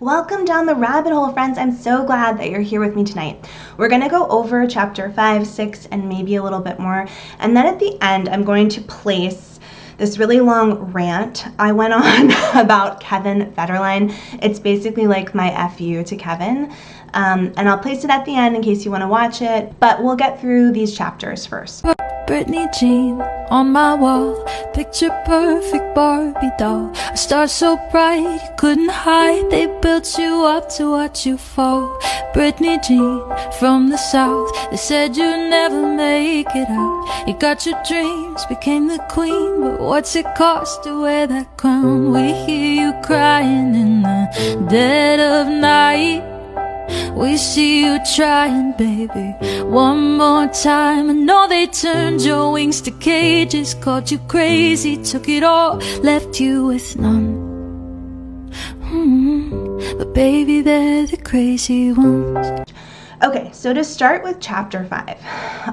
Welcome down the rabbit hole, friends. I'm so glad that you're here with me tonight. We're going to go over chapter 5, 6, and maybe a little bit more. And then at the end, I'm going to place this really long rant I went on about Kevin Federline. It's basically like my FU to Kevin. And I'll place it at the end in case you want to watch it. But we'll get through these chapters first. Britney Jean on my wall, picture perfect Barbie doll. A star so bright you couldn't hide. They built you up to watch you fall. Britney Jean from the south, they said you'd never make it out. You got your dreams, became the queen, but what's it cost to wear that crown? We hear you crying in the dead of night. We see you trying, baby, one more time. I know they turned your wings to cages, called you crazy, took it all, left you with none. But baby, they're the crazy ones. Okay, so to start with chapter 5.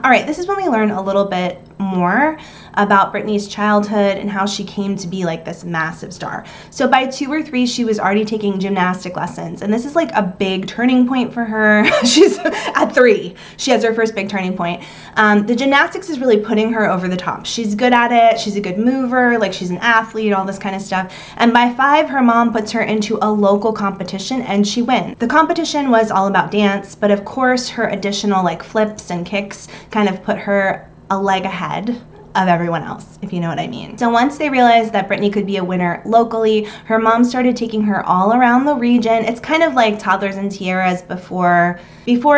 All right, this is when we learn a little bit more about Britney's childhood and how she came to be like this massive star. So by 2 or 3, she was already taking gymnastic lessons, and this is like a big turning point for her. She's at 3. She has her first big turning point. The gymnastics is really putting her over the top. She's good at it. She's a good mover, like she's an athlete, all this kind of stuff. And by 5, her mom puts her into a local competition and she wins. The competition was all about dance, but of course her additional like flips and kicks kind of put her a leg ahead of everyone else, if you know what I mean. So once they realized that Britney could be a winner locally, her mom started taking her all around the region. It's kind of like Toddlers and Tiaras before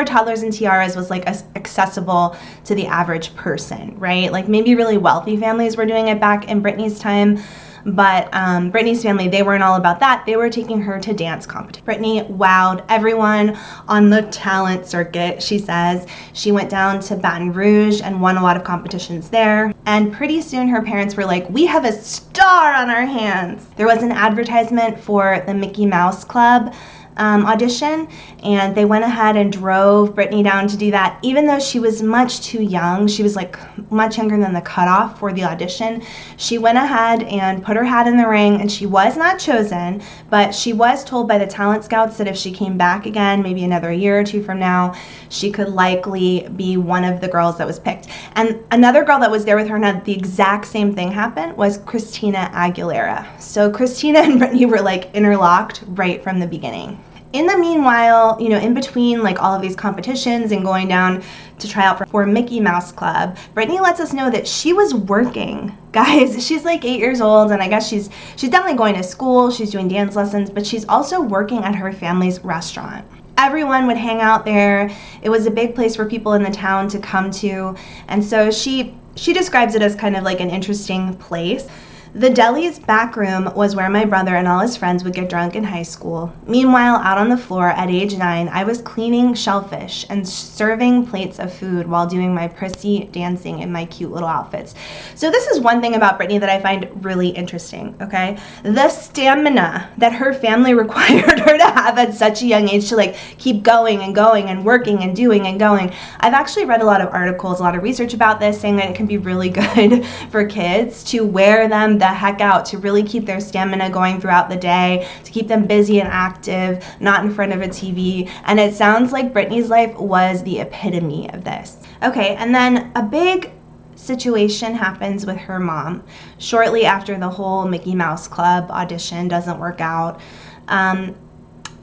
Toddlers and Tiaras was like accessible to the average person, right? Like maybe really wealthy families were doing it back in Britney's time. But Britney's family, they weren't all about that. They were taking her to dance competition. Britney wowed everyone on the talent circuit, she says. She went down to Baton Rouge and won a lot of competitions there. And pretty soon her parents were like, we have a star on our hands. There was an advertisement for the Mickey Mouse Club audition, and they went ahead and drove Britney down to do that. Even though she was much too young, she was like much younger than the cutoff for the audition, she went ahead and put her hat in the ring, and she was not chosen, but she was told by the talent scouts that if she came back again, maybe another year or 2 from now, she could likely be one of the girls that was picked. And another girl that was there with her and had the exact same thing happen was Christina Aguilera. So Christina and Britney were like interlocked right from the beginning. In the meanwhile, you know, in between like all of these competitions and going down to try out for Mickey Mouse Club, Britney lets us know that she was working. Guys, she's like 8 years old, and I guess she's definitely going to school, she's doing dance lessons, but she's also working at her family's restaurant. Everyone would hang out there. It was a big place for people in the town to come to, and so she describes it as kind of like an interesting place. The deli's back room was where my brother and all his friends would get drunk in high school. Meanwhile, out on the floor at age 9, I was cleaning shellfish and serving plates of food while doing my prissy dancing in my cute little outfits. So this is one thing about Britney that I find really interesting, okay? The stamina that her family required her to have at such a young age to like keep going and going and working and doing and going. I've actually read a lot of articles, a lot of research about this, saying that it can be really good for kids to wear them the heck out, to really keep their stamina going throughout the day, to keep them busy and active, not in front of a TV. And it sounds like Britney's life was the epitome of this. Okay, and then a big situation happens with her mom. Shortly after the whole Mickey Mouse Club audition doesn't work out,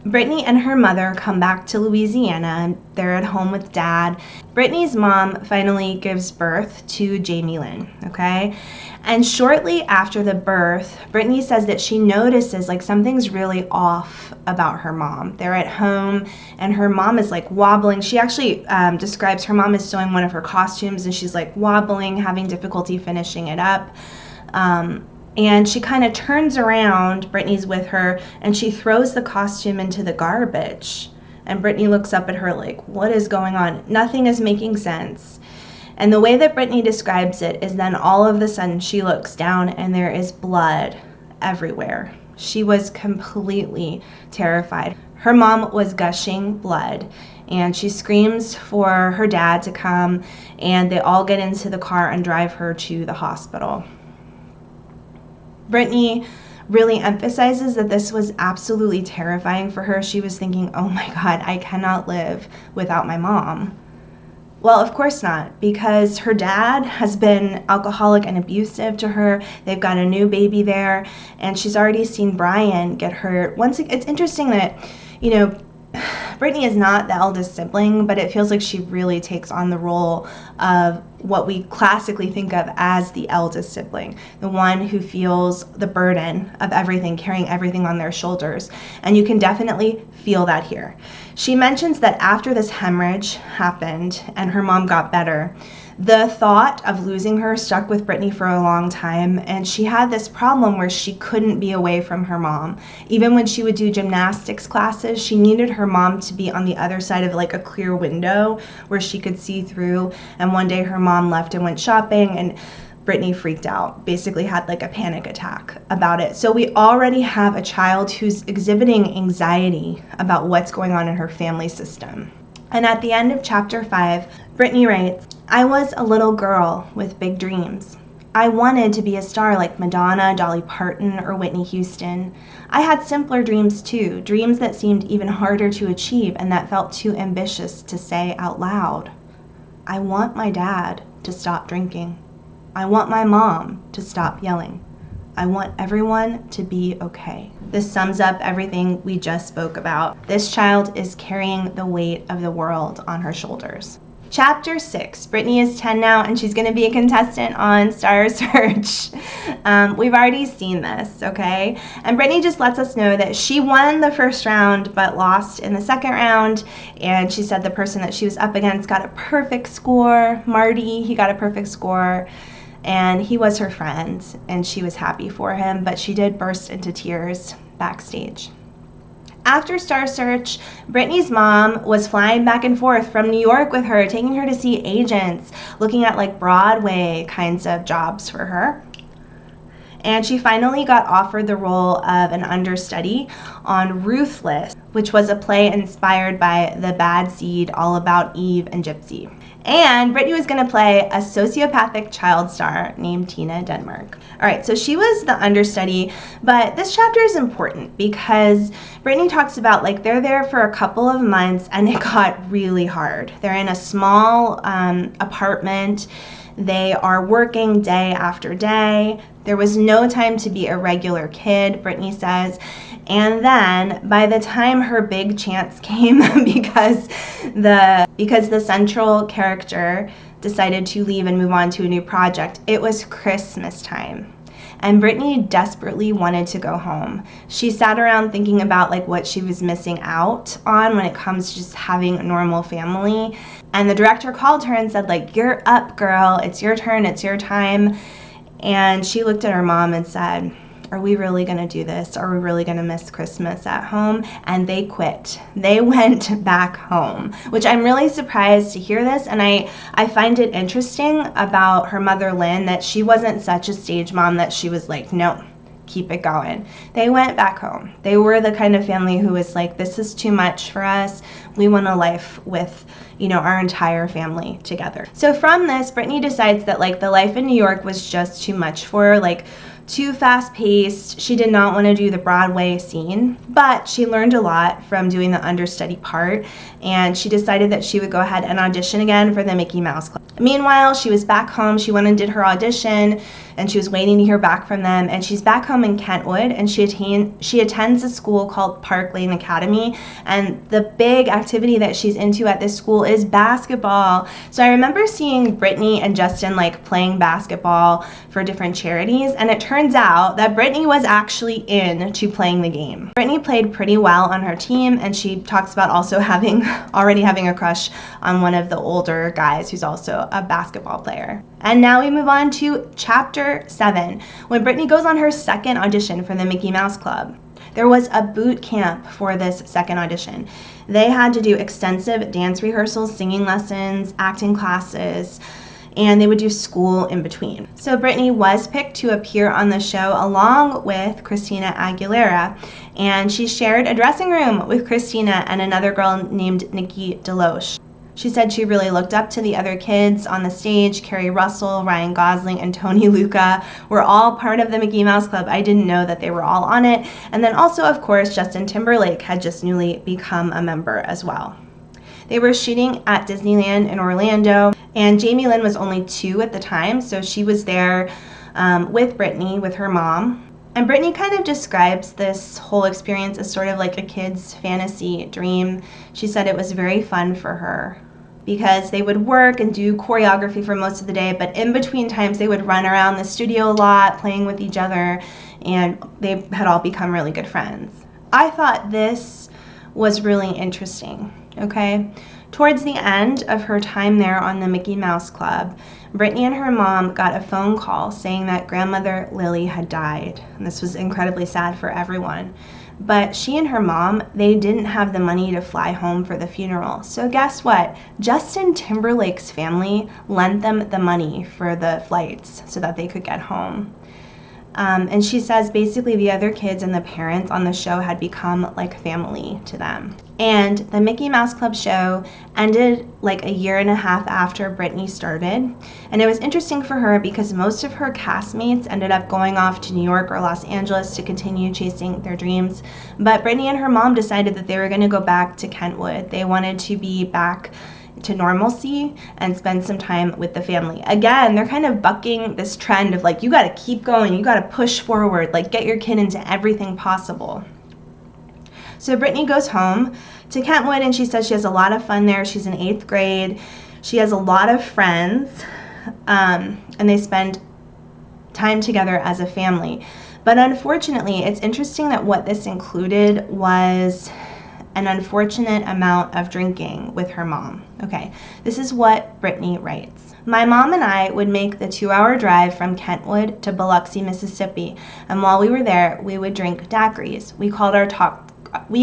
Britney and her mother come back to Louisiana, and they're at home with Dad. Britney's mom finally gives birth to Jamie Lynn, okay? And shortly after the birth, Britney says that she notices like something's really off about her mom. They're at home and her mom is like wobbling. She actually describes her mom is sewing one of her costumes and she's like wobbling, having difficulty finishing it up. And she kind of turns around, Britney's with her, and she throws the costume into the garbage. And Britney looks up at her like, what is going on? Nothing is making sense. And the way that Britney describes it is then all of a sudden she looks down and there is blood everywhere. She was completely terrified. Her mom was gushing blood, and she screams for her dad to come, and they all get into the car and drive her to the hospital. Britney really emphasizes that this was absolutely terrifying for her. She was thinking, oh my God, I cannot live without my mom. Well, of course not, because her dad has been alcoholic and abusive to her. They've got a new baby there, and she's already seen Brian get hurt. It's interesting that, Britney is not the eldest sibling, but it feels like she really takes on the role of what we classically think of as the eldest sibling, the one who feels the burden of everything, carrying everything on their shoulders. And you can definitely feel that here. She mentions that after this hemorrhage happened and her mom got better, the thought of losing her stuck with Britney for a long time, and she had this problem where she couldn't be away from her mom. Even when she would do gymnastics classes, she needed her mom to be on the other side of like a clear window where she could see through. And one day her mom left and went shopping, and Britney freaked out, basically had like a panic attack about it. So we already have a child who's exhibiting anxiety about what's going on in her family system. And at the end of chapter 5, Britney writes, I was a little girl with big dreams. I wanted to be a star like Madonna, Dolly Parton, or Whitney Houston. I had simpler dreams too, dreams that seemed even harder to achieve and that felt too ambitious to say out loud. I want my dad to stop drinking. I want my mom to stop yelling. I want everyone to be okay. This sums up everything we just spoke about. This child is carrying the weight of the world on her shoulders. Chapter 6. Britney is 10 now, and she's going to be a contestant on Star Search. We've already seen this, okay? And Britney just lets us know that she won the first round but lost in the second round. And she said the person that she was up against got a perfect score. Marty, he got a perfect score. And he was her friend, and she was happy for him, but she did burst into tears backstage. After Star Search, Britney's mom was flying back and forth from New York with her, taking her to see agents, looking at like Broadway kinds of jobs for her. And she finally got offered the role of an understudy on Ruthless, which was a play inspired by The Bad Seed, all about Eve and Gypsy. And Britney was going to play a sociopathic child star named Tina Denmark. All right, so she was the understudy, but this chapter is important because Britney talks about like they're there for a couple of months and it got really hard. They're in a small apartment. They are working day after day. There was no time to be a regular kid, Britney says. And then by the time her big chance came, because the central character decided to leave and move on to a new project, it was Christmas time. And Britney desperately wanted to go home. She sat around thinking about like what she was missing out on when it comes to just having a normal family. And the director called her and said like, you're up, girl. It's your turn. It's your time. And she looked at her mom and said, are we really going to do this? Are we really going to miss Christmas at home? And they quit. They went back home, which I'm really surprised to hear this. And I find it interesting about her mother, Lynn, that she wasn't such a stage mom that she was like, no, keep it going. They went back home. They were the kind of family who was like, this is too much for us. We want a life with, our entire family together. So from this, Britney decides that like the life in New York was just too much for her, like too fast-paced. She did not want to do the Broadway scene, but she learned a lot from doing the understudy part, and she decided that she would go ahead and audition again for the Mickey Mouse Club. Meanwhile, she was back home. She went and did her audition, and she was waiting to hear back from them, and she's back home in Kentwood, and she attends a school called Park Lane Academy, and the big activity that she's into at this school is basketball. So I remember seeing Britney and Justin like playing basketball for different charities, and it turns out that Britney was actually into playing the game. Britney played pretty well on her team, and she talks about also already having a crush on one of the older guys who's also a basketball player. And now we move on to chapter 7, when Britney goes on her second audition for the Mickey Mouse Club. There was a boot camp for this second audition. They had to do extensive dance rehearsals, singing lessons, acting classes, and they would do school in between. So Britney was picked to appear on the show along with Christina Aguilera, and she shared a dressing room with Christina and another girl named Nikki DeLoche. She said she really looked up to the other kids on the stage. Kerry Russell, Ryan Gosling, and Tony Lucca were all part of the Mickey Mouse Club. I didn't know that they were all on it. And then also, of course, Justin Timberlake had just newly become a member as well. They were shooting at Disneyland in Orlando, and Jamie Lynn was only 2 at the time, so she was there with Britney, with her mom. And Britney kind of describes this whole experience as sort of like a kid's fantasy dream. She said it was very fun for her because they would work and do choreography for most of the day, but in between times they would run around the studio a lot, playing with each other, and they had all become really good friends. I thought this was really interesting, okay? Towards the end of her time there on the Mickey Mouse Club, Britney and her mom got a phone call saying that grandmother Lily had died. And this was incredibly sad for everyone. But she and her mom, they didn't have the money to fly home for the funeral. So guess what? Justin Timberlake's family lent them the money for the flights so that they could get home. And she says basically the other kids and the parents on the show had become like family to them. And the Mickey Mouse Club show ended like a year and a half after Britney started. And it was interesting for her because most of her castmates ended up going off to New York or Los Angeles to continue chasing their dreams. But Britney and her mom decided that they were going to go back to Kentwood. They wanted to be back to normalcy and spend some time with the family. Again, they're kind of bucking this trend of like, you got to keep going, you got to push forward, like get your kid into everything possible. So Britney goes home to Kentwood and she says she has a lot of fun there. She's in 8th grade. She has a lot of friends, and they spend time together as a family. But unfortunately, it's interesting that what this included was an unfortunate amount of drinking with her mom. Okay, this is what Britney writes. My mom and I would make the 2-hour drive from Kentwood to Biloxi, Mississippi, and while we were there, we would drink daiquiris. We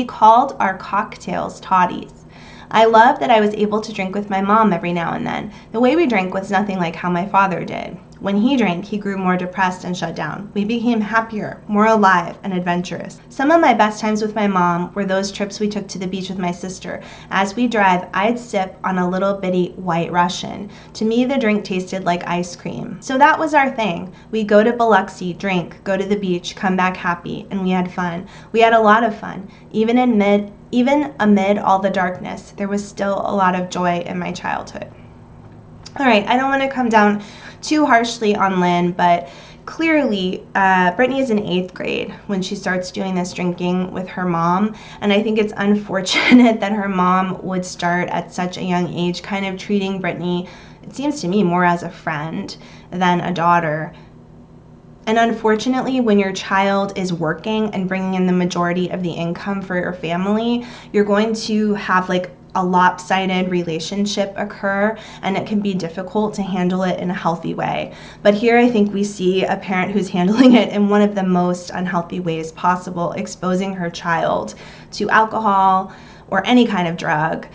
called our cocktails toddies. I loved that I was able to drink with my mom every now and then. The way we drank was nothing like how my father did. When he drank, he grew more depressed and shut down. We became happier, more alive, and adventurous. Some of my best times with my mom were those trips we took to the beach with my sister. As we drive, I'd sip on a little bitty White Russian. To me, the drink tasted like ice cream. So that was our thing. We'd go to Biloxi, drink, go to the beach, come back happy, and we had fun. We had a lot of fun. Even amid all the darkness, there was still a lot of joy in my childhood. All right, I don't want to come down too harshly on Lynn, but clearly Britney is in 8th grade when she starts doing this drinking with her mom, and I think it's unfortunate that her mom would start at such a young age kind of treating Britney, it seems to me, more as a friend than a daughter. And unfortunately, when your child is working and bringing in the majority of the income for your family, you're going to have like a lopsided relationship occur, and it can be difficult to handle it in a healthy way. But here I think we see a parent who's handling it in one of the most unhealthy ways possible, exposing her child to alcohol or any kind of drug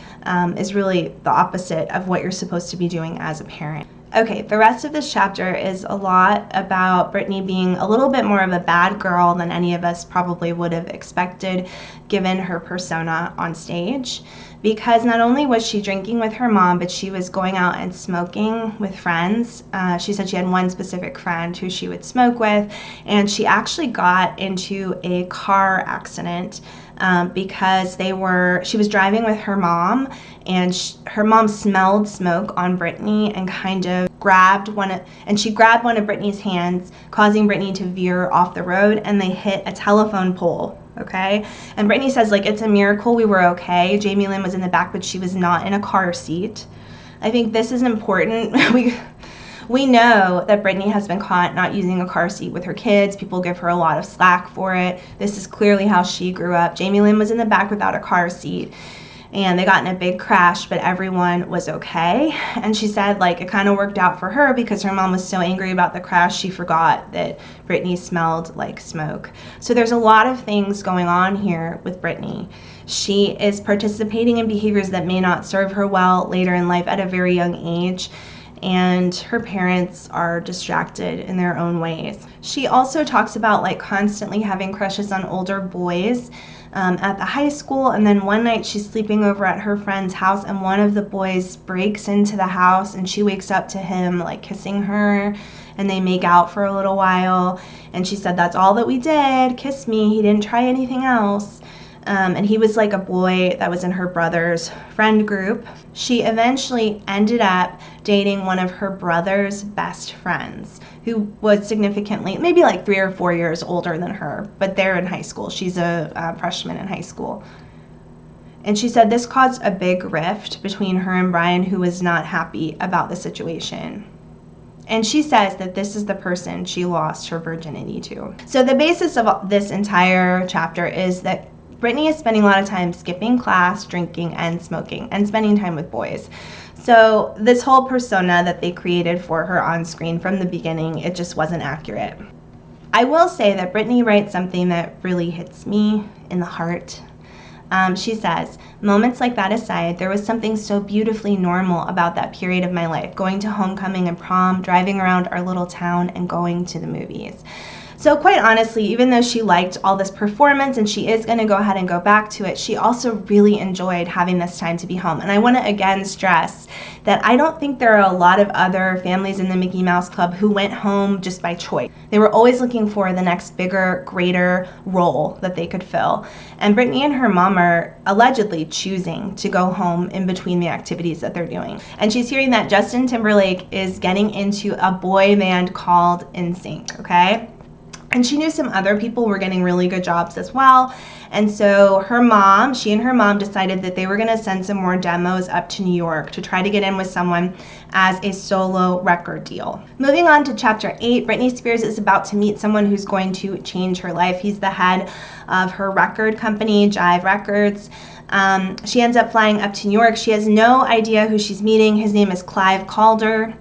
is really the opposite of what you're supposed to be doing as a parent. Okay, the rest of this chapter is a lot about Britney being a little bit more of a bad girl than any of us probably would have expected given her persona on stage. Because not only was she drinking with her mom, but she was going out and smoking with friends. She said she had one specific friend who she would smoke with, and she actually got into a car accident because she was driving with her mom, and her mom smelled smoke on Britney and kind of grabbed one of Britney's hands, causing Britney to veer off the road, and they hit a telephone pole. Okay, and Britney says like it's a miracle we were okay. Jamie Lynn was in the back, but she was not in a car seat. I think this is important. We know that Britney has been caught not using a car seat with her kids. People give her a lot of slack for it. This is clearly how she grew up. Jamie Lynn was in the back without a car seat, and they got in a big crash, but everyone was okay. And she said like it kind of worked out for her because her mom was so angry about the crash, she forgot that Britney smelled like smoke. So there's a lot of things going on here with Britney. She is participating in behaviors that may not serve her well later in life at a very young age. and her parents are distracted in their own ways. She also talks about like constantly having crushes on older boys at the high school, and then one night she's sleeping over at her friend's house and one of the boys breaks into the house and she wakes up to him like kissing her, and they make out for a little while, and she said, "That's all that we did, kiss me, he didn't try anything else." And he was like a boy that was in her brother's friend group. She eventually ended up dating one of her brother's best friends, who was significantly, maybe like 3 or 4 years older than her, but they're in high school. She's a freshman in high school. And she said this caused a big rift between her and Brian, who was not happy about the situation. And she says that this is the person she lost her virginity to. So the basis of this entire chapter is that Britney is spending a lot of time skipping class, drinking, and smoking, and spending time with boys. So this whole persona that they created for her on screen from the beginning, it just wasn't accurate. I will say that Britney writes something that really hits me in the heart. She says, "Moments like that aside, there was something so beautifully normal about that period of my life, going to homecoming and prom, driving around our little town, and going to the movies." So quite honestly, even though she liked all this performance and she is going to go ahead and go back to it, she also really enjoyed having this time to be home. And I want to again stress that I don't think there are a lot of other families in the Mickey Mouse Club who went home just by choice. They were always looking for the next bigger, greater role that they could fill. And Britney and her mom are allegedly choosing to go home in between the activities that they're doing. And she's hearing that Justin Timberlake is getting into a boy band called NSYNC, okay? And she knew some other people were getting really good jobs as well. And so she and her mom decided that they were going to send some more demos up to New York to try to get in with someone as a solo record deal. Moving on to chapter 8, Britney Spears is about to meet someone who's going to change her life. He's the head of her record company, Jive Records. She ends up flying up to New York. She has no idea who she's meeting. His name is Clive Calder.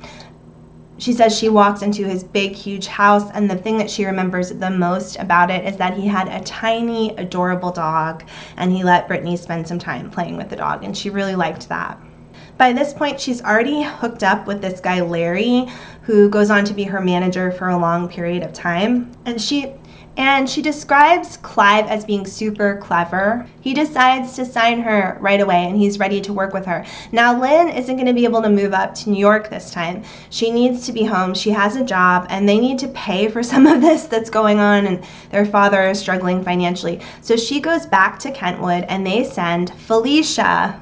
She says she walks into his big, huge house, and the thing that she remembers the most about it is that he had a tiny, adorable dog, and he let Britney spend some time playing with the dog, and she really liked that. By this point, she's already hooked up with this guy, Larry, who goes on to be her manager for a long period of time, and she describes Clive as being super clever. He decides to sign her right away, and he's ready to work with her. Now, Lynn isn't going to be able to move up to New York this time. She needs to be home. She has a job, and they need to pay for some of this that's going on, and their father is struggling financially. So she goes back to Kentwood, and they send Felicia.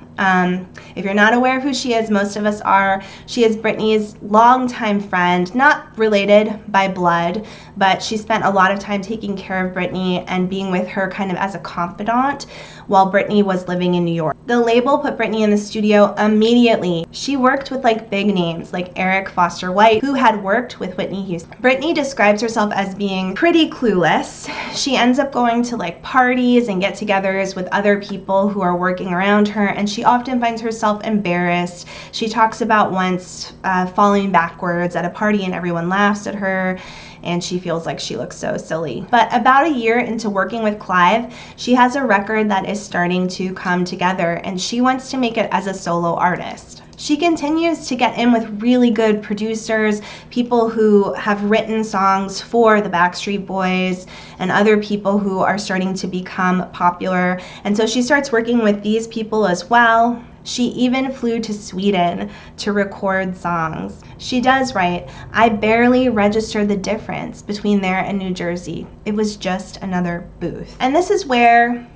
If you're not aware of who she is, most of us are. She is Britney's longtime friend, not related by blood, but she spent a lot of time taking care of Britney and being with her kind of as a confidant while Britney was living in New York. The label put Britney in the studio immediately. She worked with like big names like Eric Foster White, who had worked with Whitney Houston. Britney describes herself as being pretty clueless. She ends up going to like parties and get-togethers with other people who are working around her, and she often finds herself embarrassed. She talks about once falling backwards at a party and everyone laughs at her, and she feels like she looks so silly. But about a year into working with Clive, she has a record that is starting to come together, and she wants to make it as a solo artist. She continues to get in with really good producers, people who have written songs for the Backstreet Boys and other people who are starting to become popular. And so she starts working with these people as well. She even flew to Sweden to record songs. She does write, "I barely registered the difference between there and New Jersey. It was just another booth." And this is where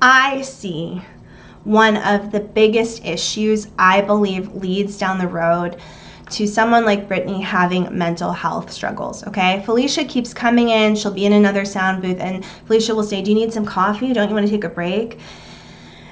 I see one of the biggest issues I believe leads down the road to someone like Britney having mental health struggles, okay? Felicia keeps coming in, she'll be in another sound booth, and Felicia will say, "Do you need some coffee? Don't you want to take a break?"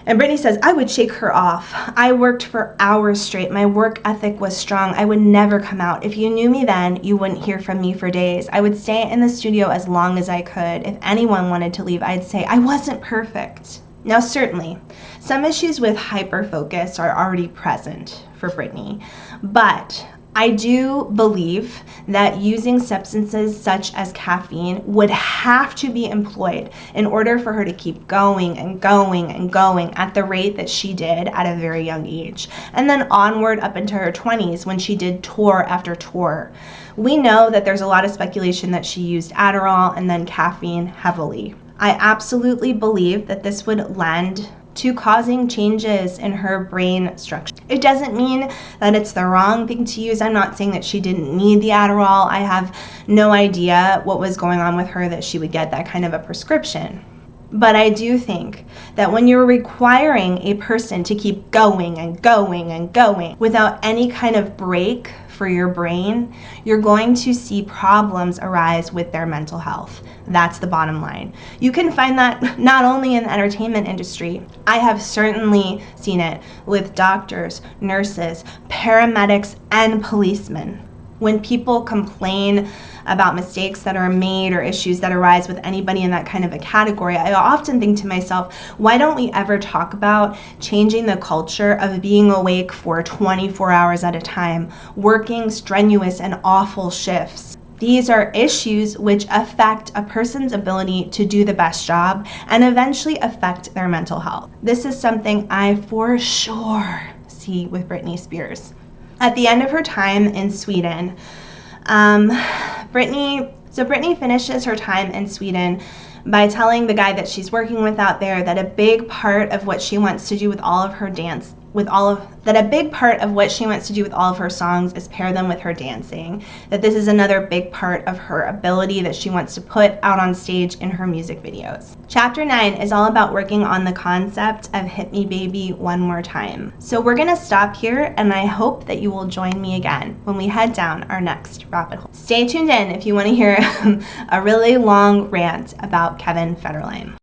And Britney says, "I would shake her off. I worked for hours straight. My work ethic was strong. I would never come out. If you knew me then, you wouldn't hear from me for days. I would stay in the studio as long as I could. If anyone wanted to leave, I'd say I wasn't perfect." Now, certainly, some issues with hyperfocus are already present for Britney, but I do believe that using substances such as caffeine would have to be employed in order for her to keep going and going and going at the rate that she did at a very young age. And then onward up into her 20s when she did tour after tour. We know that there's a lot of speculation that she used Adderall and then caffeine heavily. I absolutely believe that this would lend to causing changes in her brain structure. It doesn't mean that it's the wrong thing to use. I'm not saying that she didn't need the Adderall. I have no idea what was going on with her that she would get that kind of a prescription. But I do think that when you're requiring a person to keep going and going and going without any kind of break for your brain, you're going to see problems arise with their mental health. That's the bottom line. You can find that not only in the entertainment industry. I have certainly seen it with doctors, nurses, paramedics, and policemen. When people complain about mistakes that are made or issues that arise with anybody in that kind of a category, I often think to myself, why don't we ever talk about changing the culture of being awake for 24 hours at a time, working strenuous and awful shifts? These are issues which affect a person's ability to do the best job and eventually affect their mental health. This is something I for sure see with Britney Spears. At the end of her time in Sweden, Britney finishes her time in Sweden by telling the guy that she's working with out there that a big part of what she wants to do with all of her songs is pair them with her dancing, that this is another big part of her ability that she wants to put out on stage in her music videos. Chapter 9 is all about working on the concept of Hit Me Baby One More Time. So we're gonna stop here, and I hope that you will join me again when we head down our next rabbit hole. Stay tuned in if you want to hear a really long rant about Kevin Federline.